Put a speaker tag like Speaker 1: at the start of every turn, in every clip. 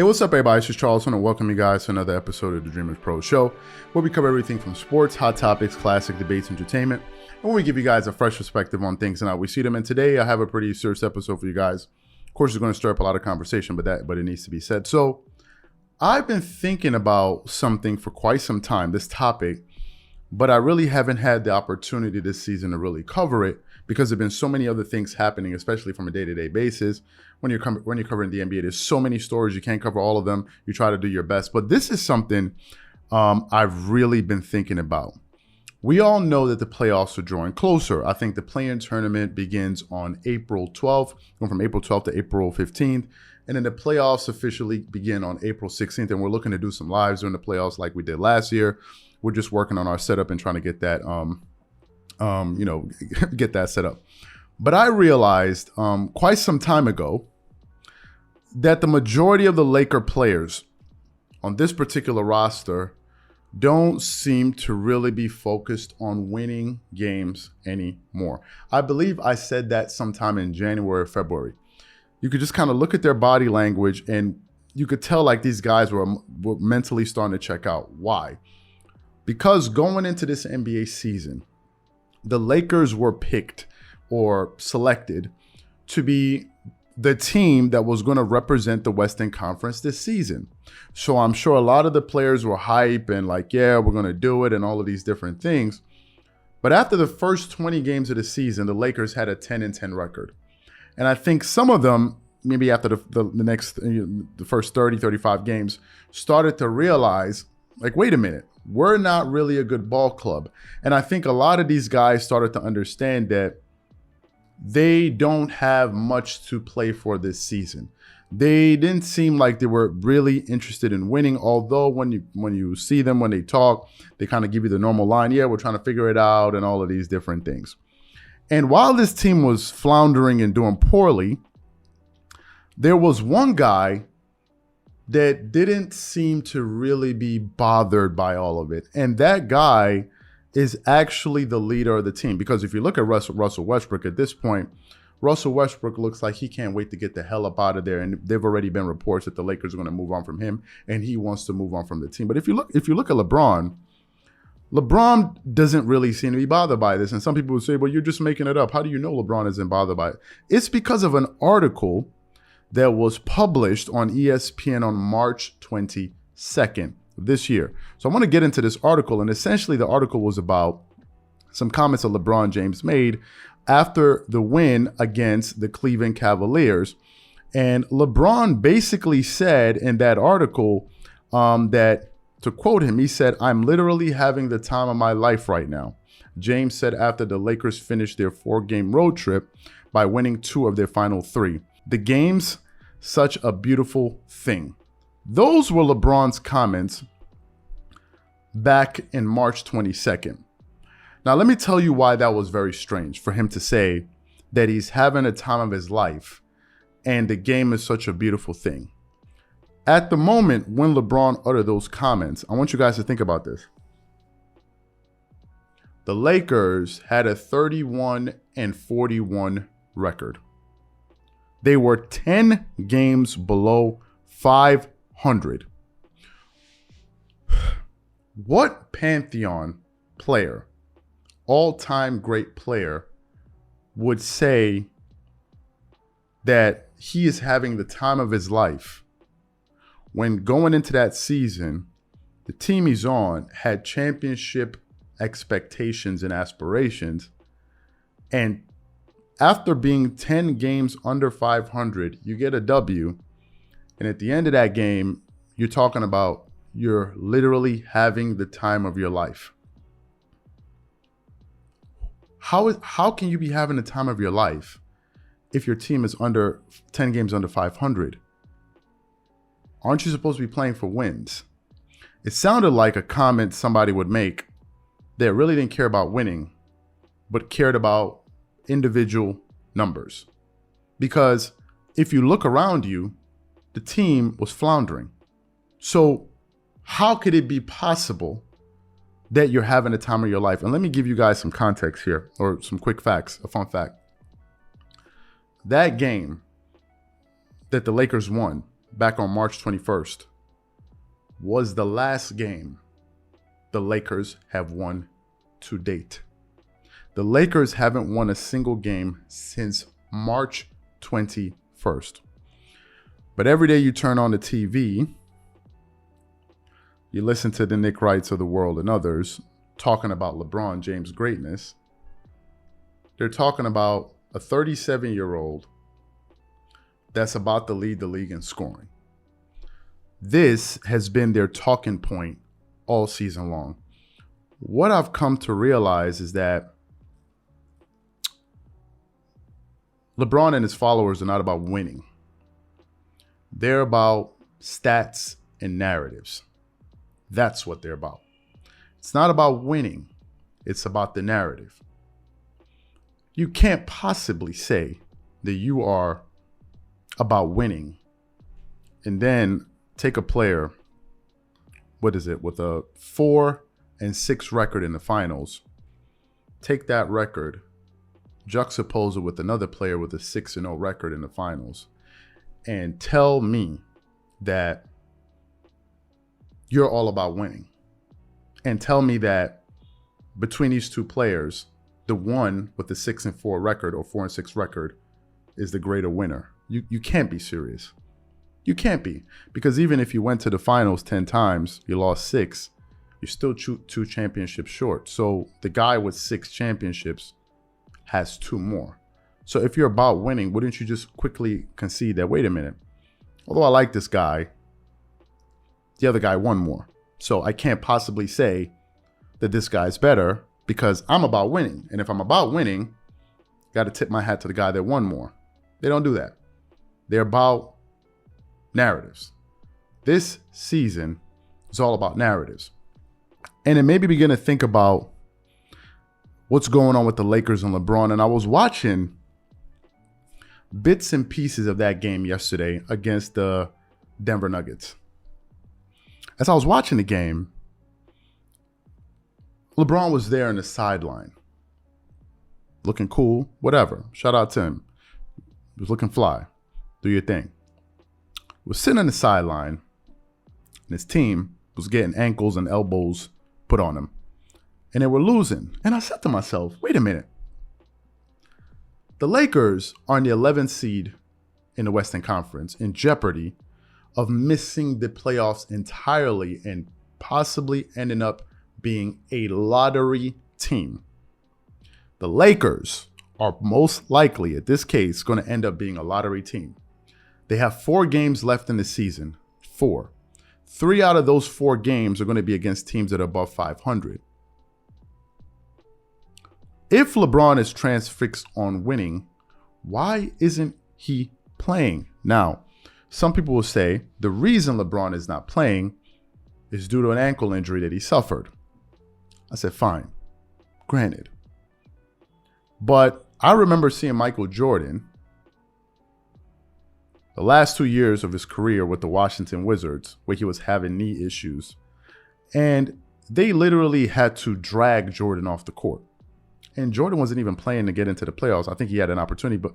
Speaker 1: Hey, what's up, everybody? It's just Charles. I want to welcome you guys to another episode of the Dreamerspro Show, where we cover everything from sports, hot topics, classic debates, entertainment, and where we give you guys a fresh perspective on things and how we see them. And today, I have a pretty serious episode for you guys. Of course, it's going to stir up a lot of conversation, but it needs to be said. So, I've been thinking about something for quite some time, this topic, but I really haven't had the opportunity this season to really cover it because there have been so many other things happening, especially from a day-to-day basis. When you're covering the NBA, there's so many stories. You can't cover all of them. You try to do your best. But this is something I've really been thinking about. We all know that the playoffs are drawing closer. I think the play-in tournament begins on April 12th, going from April 12th to April 15th. And then the playoffs officially begin on April 16th. And we're looking to do some lives during the playoffs like we did last year. We're just working on our setup and trying to get that, get that set up. But I realized quite some time ago that the majority of the Laker players on this particular roster don't seem to really be focused on winning games anymore. I believe I said that sometime in January or February. You could just kind of look at their body language and you could tell like these guys were mentally starting to check out. Why? Because going into this NBA season, the Lakers were picked or selected to be the team that was going to represent the Western Conference this season. So I'm sure a lot of the players were hype and like, yeah, we're going to do it and all of these different things. But after the first 20 games of the season, the Lakers had a 10-10 record. And I think some of them, maybe after the first 30, 35 games, started to realize, like, wait a minute, we're not really a good ball club. And I think a lot of these guys started to understand that they don't have much to play for this season. They didn't seem like they were really interested in winning, although when you see them, when they talk, they kind of give you the normal line, yeah, we're trying to figure it out and all of these different things. And while this team was floundering and doing poorly, there was one guy that didn't seem to really be bothered by all of it. And that guy is actually the leader of the team. Because if you look at Russell Westbrook at this point, Russell Westbrook looks like he can't wait to get the hell up out of there. And there've already been reports that the Lakers are going to move on from him and he wants to move on from the team. But if you look at LeBron doesn't really seem to be bothered by this. And some people would say, well, you're just making it up. How do you know LeBron isn't bothered by it? It's because of an article that was published on ESPN on March 22nd of this year. So I want to get into this article. And essentially the article was about some comments that LeBron James made after the win against the Cleveland Cavaliers. And LeBron basically said in that article that, to quote him, he said, "I'm literally having the time of my life right now." James said after the Lakers finished their 4-game road trip by winning 2 of their final 3. The game's such a beautiful thing. Those were LeBron's comments back in March 22nd. Now, let me tell you why that was very strange for him to say that he's having a time of his life and the game is such a beautiful thing. At the moment when LeBron uttered those comments, I want you guys to think about this. The Lakers had a 31-41 record. They were 10 games below 500. What Pantheon player, all-time great player, would say that he is having the time of his life when going into that season, the team he's on had championship expectations and aspirations, and after being 10 games under 500, you get a W. And at the end of that game, you're talking about you're literally having the time of your life. How can you be having the time of your life if your team is under 10 games under 500? Aren't you supposed to be playing for wins? It sounded like a comment somebody would make that really didn't care about winning, but cared about individual numbers. Because if you look around you, the team was floundering. So how could it be possible that you're having the time of your life? And let me give you guys some context here, or some quick facts, a fun fact. That game that the Lakers won back on March 21st, was the last game the Lakers have won to date. The Lakers haven't won a single game since March 21st. But every day you turn on the TV, you listen to the Nick Wrights of the world and others talking about LeBron James' greatness. They're talking about a 37-year-old that's about to lead the league in scoring. This has been their talking point all season long. What I've come to realize is that LeBron and his followers are not about winning. They're about stats and narratives. That's what they're about. It's not about winning. It's about the narrative. You can't possibly say that you are about winning and then take a player, with a 4-6 record in the finals, take that record, juxtapose it with another player with a 6-0 record in the finals, and tell me that you're all about winning. And tell me that between these two players, the one with the 6-4 record or 4-6 record is the greater winner. You can't be serious. You can't be. Because even if you went to the finals 10 times, you lost 6, you're still 2 championships short. So the guy with 6 championships has 2 more. So if you're about winning, wouldn't you just quickly concede that, wait a minute, although I like this guy, the other guy won more. So I can't possibly say that this guy's better because I'm about winning. And if I'm about winning, got to tip my hat to the guy that won more. They don't do that. They're about narratives. This season is all about narratives. And it made me begin to think about what's going on with the Lakers and LeBron. And I was watching bits and pieces of that game yesterday against the Denver Nuggets. As I was watching the game, LeBron was there on the sideline. Looking cool, whatever. Shout out to him. He was looking fly. Do your thing. Was sitting on the sideline, and his team was getting ankles and elbows put on him. And they were losing. And I said to myself, wait a minute. The Lakers are in the 11th seed in the Western Conference, in jeopardy of missing the playoffs entirely and possibly ending up being a lottery team. The Lakers are most likely, at this case, going to end up being a lottery team. They have 4 games left in the season. 4. 3 out of those 4 games are going to be against teams that are above 500. If LeBron is transfixed on winning, why isn't he playing? Now, some people will say the reason LeBron is not playing is due to an ankle injury that he suffered. I said, fine, granted. But I remember seeing Michael Jordan the last 2 years of his career with the Washington Wizards, where he was having knee issues. And they literally had to drag Jordan off the court. And Jordan wasn't even playing to get into the playoffs. I think he had an opportunity, but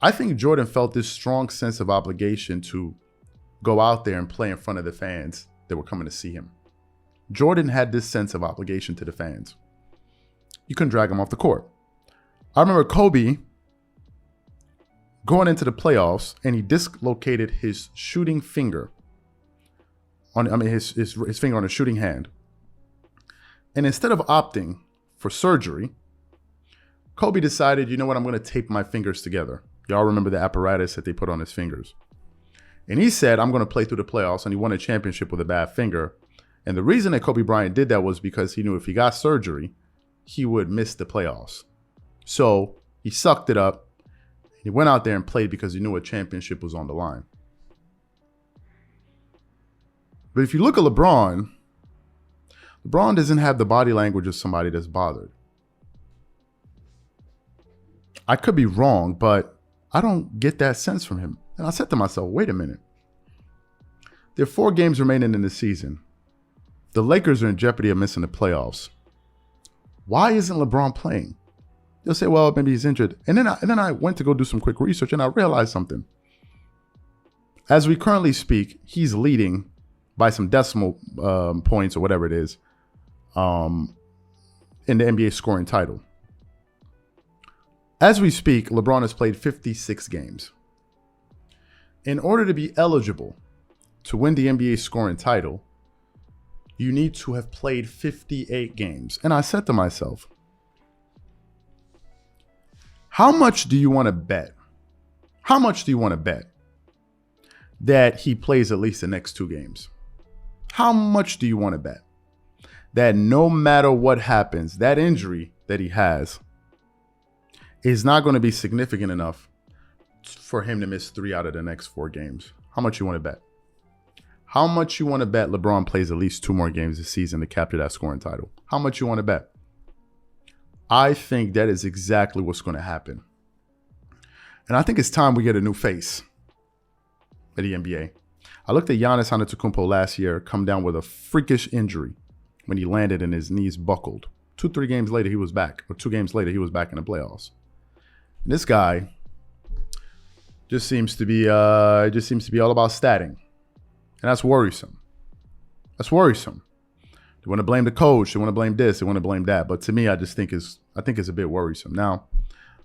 Speaker 1: I think Jordan felt this strong sense of obligation to go out there and play in front of the fans that were coming to see him. Jordan had this sense of obligation to the fans. You couldn't drag him off the court. I remember Kobe going into the playoffs, and he dislocated his shooting finger. His finger on his shooting hand. And instead of opting for surgery, Kobe decided, you know what, I'm going to tape my fingers together. Y'all remember the apparatus that they put on his fingers. And he said, I'm going to play through the playoffs, and he won a championship with a bad finger. And the reason that Kobe Bryant did that was because he knew if he got surgery, he would miss the playoffs. So he sucked it up. He went out there and played because he knew a championship was on the line. But if you look at LeBron, LeBron doesn't have the body language of somebody that's bothered. I could be wrong, but I don't get that sense from him. And I said to myself, wait a minute. There are 4 games remaining in the season. The Lakers are in jeopardy of missing the playoffs. Why isn't LeBron playing? They'll say, well, maybe he's injured. And then I went to go do some quick research, and I realized something. as we currently speak, he's leading by some decimal points or whatever it is in the NBA scoring title. As we speak, LeBron has played 56 games. In order to be eligible to win the NBA scoring title, you need to have played 58 games. And I said to myself, how much do you want to bet? How much do you want to bet that he plays at least the next 2 games? How much do you want to bet that no matter what happens, that injury that he has is not going to be significant enough for him to miss 3 out of the next 4 games? How much you want to bet? How much you want to bet LeBron plays at least 2 more games this season to capture that scoring title? How much you want to bet? I think that is exactly what's going to happen. And I think it's time we get a new face at the NBA. I looked at Giannis Antetokounmpo last year come down with a freakish injury when he landed and his knees buckled. 2-3 games later, he was back. Or 2 games later, he was back in the playoffs. And this guy just seems to be all about statting. And that's worrisome. That's worrisome. They want to blame the coach. They want to blame this. They want to blame that. But to me, I think it's a bit worrisome. Now,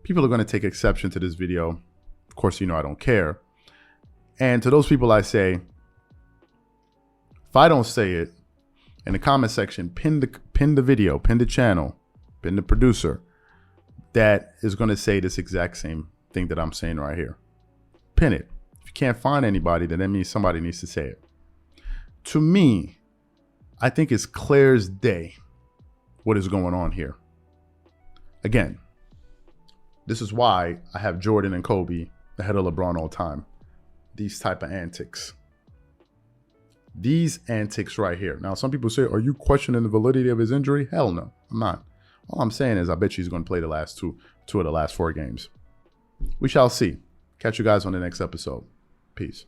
Speaker 1: people are going to take exception to this video. Of course, I don't care. And to those people, I say, if I don't say it, in the comment section, pin the video, pin the channel, pin the producer that is going to say this exact same thing that I'm saying right here. Pin it. If you can't find anybody, then that means somebody needs to say it. To me, I think it's clear as day what is going on here. Again, this is why I have Jordan and Kobe ahead of LeBron all time. These type of antics. These antics right here. Now, some people say, are you questioning the validity of his injury? Hell no, I'm not. All I'm saying is I bet you he's going to play the last two of the last 4 games. We shall see. Catch you guys on the next episode. Peace.